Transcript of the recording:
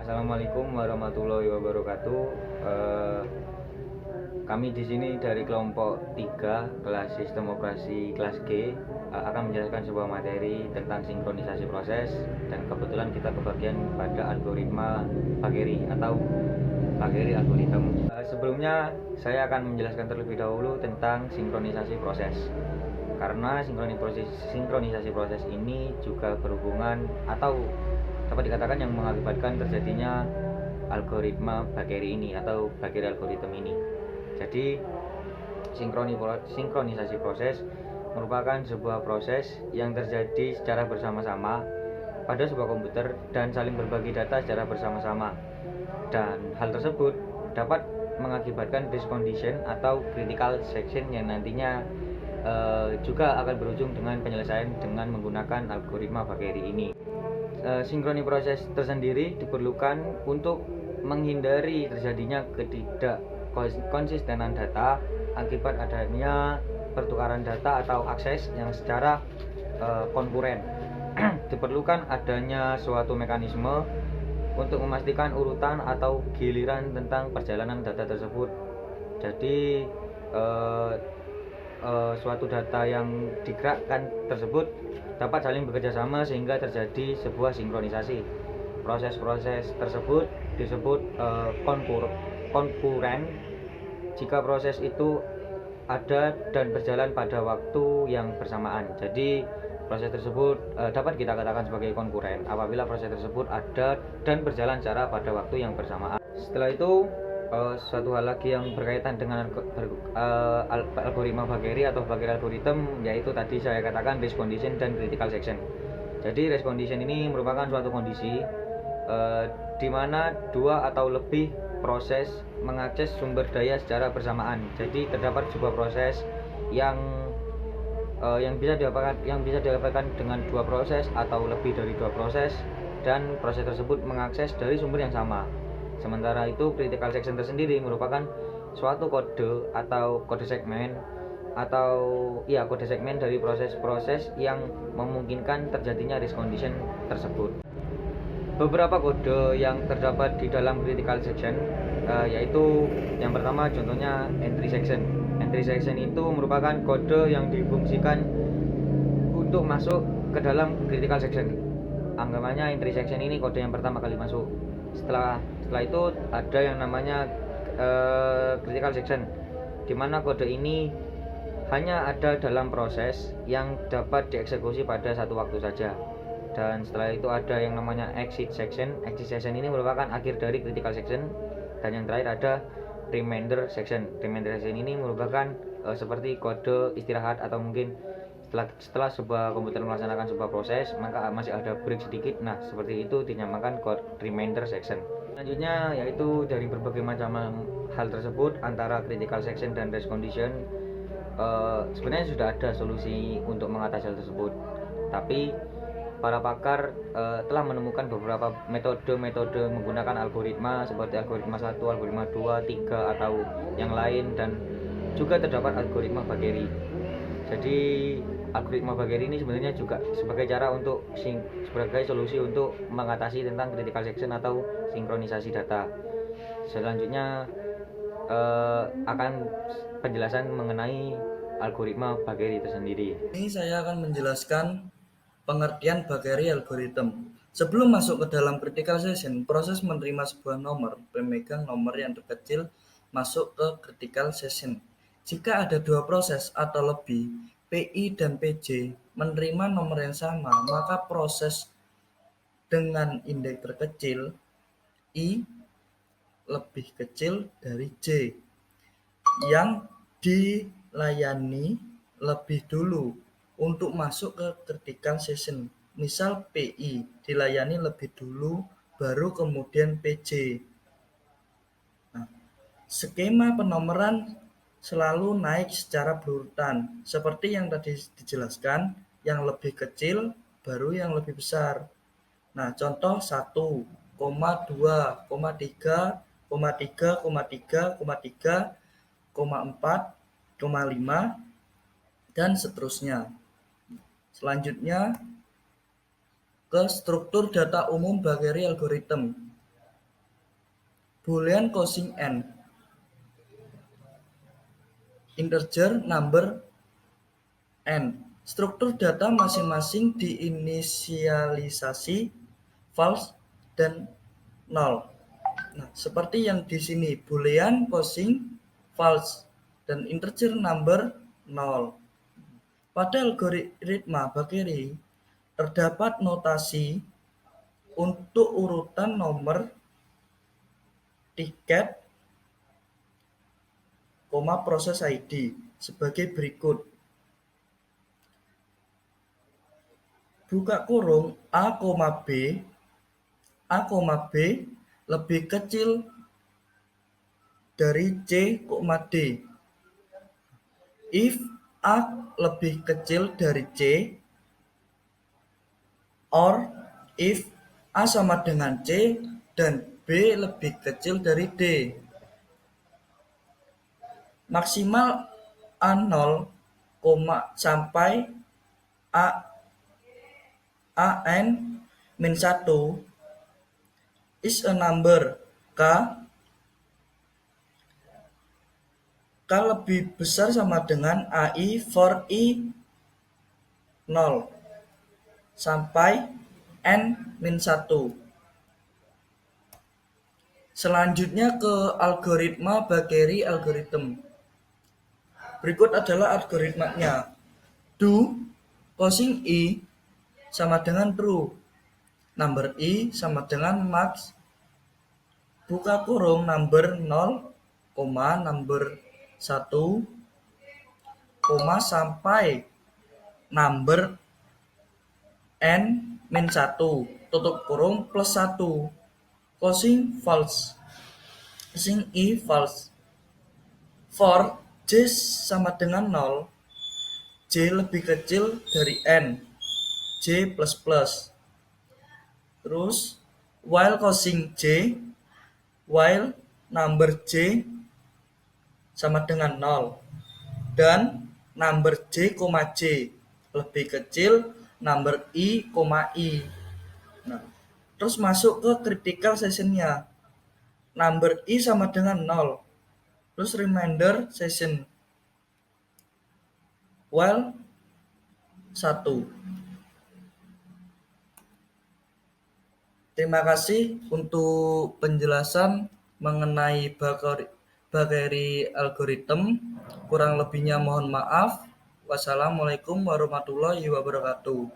Assalamualaikum warahmatullahi wabarakatuh. Eh, Kami di sini dari kelompok 3 kelas Sistem Operasi kelas G akan menjelaskan sebuah materi tentang sinkronisasi proses, dan kebetulan kita kebagian pada algoritma Bagheri atau Bagheri algorithm. Sebelumnya saya akan menjelaskan terlebih dahulu tentang sinkronisasi proses. Karena sinkronisasi proses ini juga berhubungan atau dapat dikatakan yang mengakibatkan terjadinya algoritma Bagheri ini atau Bagheri algorithm ini. Jadi sinkronisasi proses merupakan sebuah proses yang terjadi secara bersama-sama pada sebuah komputer dan saling berbagi data secara bersama-sama. Dan hal tersebut dapat mengakibatkan race condition atau critical section yang nantinya juga akan berujung dengan penyelesaian dengan menggunakan algoritma Bagheri ini. Sinkroni proses tersendiri diperlukan untuk menghindari terjadinya ketidakkonsistenan data akibat adanya pertukaran data atau akses yang secara konkuren. Diperlukan adanya suatu mekanisme untuk memastikan urutan atau giliran tentang perjalanan data tersebut. Jadi suatu data yang digerakkan tersebut dapat saling bekerja sama sehingga terjadi sebuah sinkronisasi. Proses-proses tersebut disebut konkuren jika proses itu ada dan berjalan pada waktu yang bersamaan. Jadi proses tersebut dapat kita katakan sebagai konkuren apabila proses tersebut ada dan berjalan secara pada waktu yang bersamaan. Setelah itu suatu hal lagi yang berkaitan dengan algoritma Bagheri atau Bagheri algorithm, yaitu tadi saya katakan race condition dan critical section. Jadi race condition ini merupakan suatu kondisi di mana dua atau lebih proses mengakses sumber daya secara bersamaan. Jadi terdapat sebuah proses yang bisa dilakukan dengan dua proses atau lebih dari dua proses, dan proses tersebut mengakses dari sumber yang sama. Sementara itu critical section tersendiri merupakan suatu kode atau kode segmen dari proses-proses yang memungkinkan terjadinya race condition tersebut. Beberapa kode yang terdapat di dalam critical section yaitu yang pertama contohnya entry section. Entry section itu merupakan kode yang difungsikan untuk masuk ke dalam critical section. Anggapannya entry section ini kode yang pertama kali masuk. Setelah itu ada yang namanya critical section, di mana kode ini hanya ada dalam proses yang dapat dieksekusi pada satu waktu saja. Dan setelah itu ada yang namanya exit section. Exit section ini merupakan akhir dari critical section. Dan yang terakhir ada remainder section. Remainder section ini merupakan seperti kode istirahat, atau mungkin setelah sebuah komputer melaksanakan sebuah proses maka masih ada break sedikit. Nah, seperti itu dinamakan code remainder section. Selanjutnya yaitu dari berbagai macam hal tersebut antara critical section dan race condition, sebenarnya sudah ada solusi untuk mengatasi hal tersebut, tapi para pakar telah menemukan beberapa metode menggunakan algoritma seperti algoritma 1, algoritma 2, 3 atau yang lain, dan juga terdapat algoritma Bagheri. Jadi algoritma Bagheri ini sebenarnya juga sebagai sebagai solusi untuk mengatasi tentang critical section atau sinkronisasi data. Selanjutnya akan penjelasan mengenai algoritma Bagheri itu sendiri. Ini saya akan menjelaskan pengertian Bagheri algorithm. Sebelum masuk ke dalam critical section, proses menerima sebuah nomor pemegang nomor yang terkecil masuk ke critical section. Jika ada dua proses atau lebih, PI dan PJ menerima nomor yang sama, maka proses dengan indeks terkecil I lebih kecil dari J yang dilayani lebih dulu untuk masuk ke critical section. Misal PI dilayani lebih dulu, baru kemudian PJ. Nah, skema penomoran selalu naik secara berurutan, seperti yang tadi dijelaskan, yang lebih kecil baru yang lebih besar. Nah, contoh 1, 2, 3, 3, 3, 3, 4, 5, dan seterusnya. Selanjutnya ke struktur data umum Bagheri algorithm. Boolean quotient n, integer number n. Struktur data masing-masing diinisialisasi false dan null. Nah, seperti yang di sini, boolean quotient false dan integer number null. Pada algoritma Bakery terdapat notasi untuk urutan nomor tiket, proses ID sebagai berikut. Buka kurung A, B lebih kecil dari C, D. If A lebih kecil dari C, or if A sama dengan C dan B lebih kecil dari D. Maksimal A0, sampai AN-1 is a number K lebih besar sama dengan AI for I0 sampai N-1. Selanjutnya ke algoritma Bakery algorithm. Berikut adalah algoritmanya. Do quotient I sama dengan true. Number I sama dengan max. Buka kurung number 0, number 1, sampai number n-1, tutup kurung plus 1. Quotient false. Quotient I false. For J sama dengan 0, J lebih kecil dari N, J plus plus. Terus while quotient J, while number J sama dengan 0 dan number J, J lebih kecil number I, I. Nah, terus masuk ke critical session-nya. Number I sama dengan 0. Terus remainder session while 1. Terima kasih untuk penjelasan mengenai Bakery algorithm. Kurang lebihnya mohon maaf. Wassalamualaikum warahmatullahi wabarakatuh.